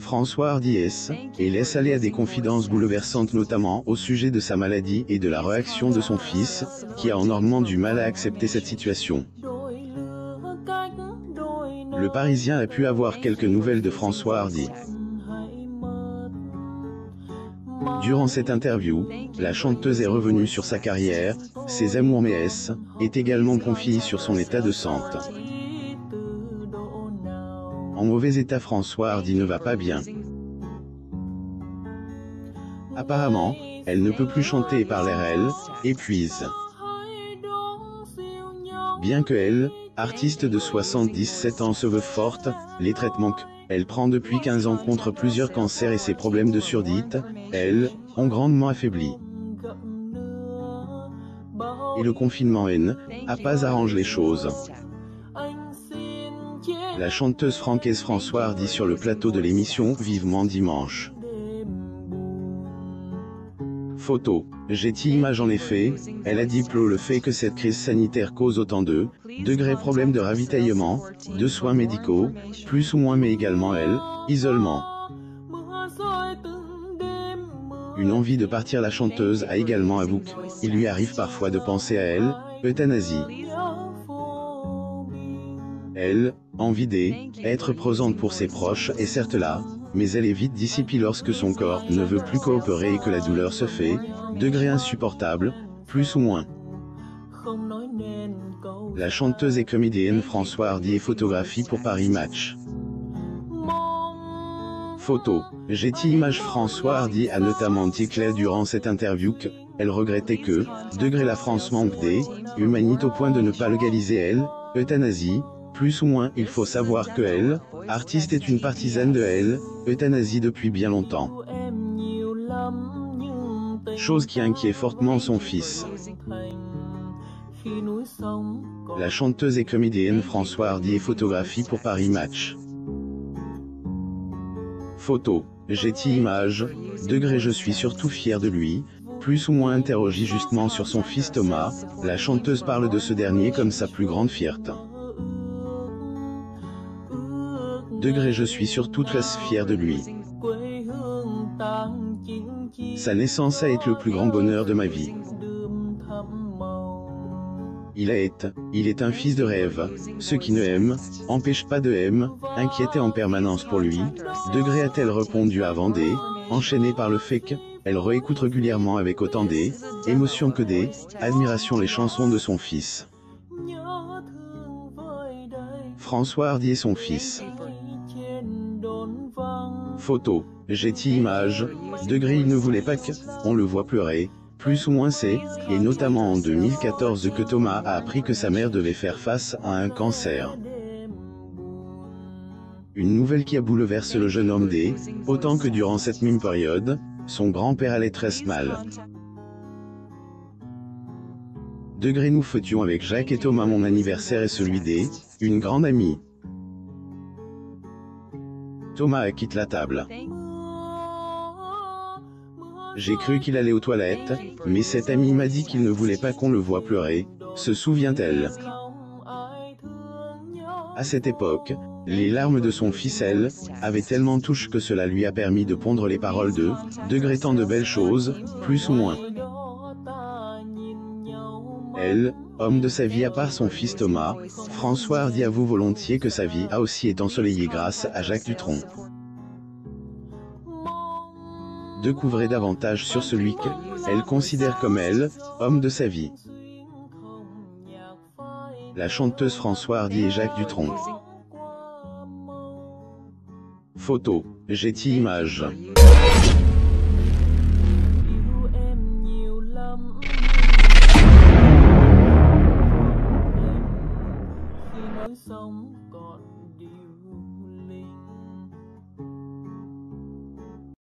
François Hardy et laisse aller à des confidences bouleversantes notamment au sujet de sa maladie et de la réaction de son fils, qui a énormément du mal à accepter cette situation. Le Parisien a pu avoir quelques nouvelles de François Hardy. Durant cette interview, la chanteuse est revenue sur sa carrière, ses amours mais est également confiée sur son état de santé. En mauvais état, François Hardy ne va pas bien. Apparemment, elle ne peut plus chanter et parler elle, épuise. Bien que elle, artiste de 77 ans se veut forte, les traitements qu'elle prend depuis 15 ans contre plusieurs cancers et ses problèmes de surdite, elle, ont grandement affaibli. Et le confinement n'a pas arrangé les choses. La chanteuse francaise François Hardy sur le plateau de l'émission Vivement Dimanche. Photo. Getty Images. En effet, elle a diplômé le fait que cette crise sanitaire cause autant de problèmes de ravitaillement, de soins médicaux, plus ou moins mais également isolement. Une envie de partir. La chanteuse a également avoué qu'il lui arrive parfois de penser à euthanasie. Elle, envie d'être présente pour ses proches est certes là, mais elle est vite dissipée lorsque son corps ne veut plus coopérer et que la douleur se fait, insupportable, plus ou moins. La chanteuse et comédienne François Hardy est photographie pour Paris Match. Photo. Getty Images. François Hardy a notamment dit clair durant cette interview qu'elle regrettait que la France manque d'humanité au point de ne pas légaliser euthanasie. Plus ou moins, il faut savoir que artiste est une partisane de euthanasie depuis bien longtemps. Chose qui inquiète fortement son fils. La chanteuse et comédienne François Hardy est photographie pour Paris Match. Photo. Getty Images. Je suis surtout fière de lui. Plus ou moins interrogée justement sur son fils Thomas, la chanteuse parle de ce dernier comme sa plus grande fierté. Je suis surtout très fière de lui. Sa naissance a été le plus grand bonheur de ma vie. Il est un fils de rêve, ce qui ne empêche pas de inquiéter en permanence pour lui. A-t-elle répondu avant enchaînée par le fait qu'elle réécoute régulièrement avec autant d'émotion que d'admiration les chansons de son fils. François Hardy et son fils. Photo. Getty Images. Il ne voulait pas qu'on le voie pleurer, plus ou moins et notamment en 2014 que Thomas a appris que sa mère devait faire face à un cancer. Une nouvelle qui a bouleversé le jeune homme autant que durant cette même période, son grand-père allait très mal. Nous fêtions avec Jacques et Thomas mon anniversaire et celui une grande amie. Thomas a quitté la table. J'ai cru qu'il allait aux toilettes, mais cet ami m'a dit qu'il ne voulait pas qu'on le voie pleurer, se souvient-elle. À cette époque, les larmes de son fils avaient tellement touché que cela lui a permis de pondre les paroles de tant de belles choses, plus ou moins. Homme de sa vie à part son fils Thomas, François Hardy avoue volontiers que sa vie a aussi été ensoleillée grâce à Jacques Dutronc. Découvrez davantage sur celui qu'elle considère comme homme de sa vie. La chanteuse François Hardy et Jacques Dutronc. Photo. Getty Images.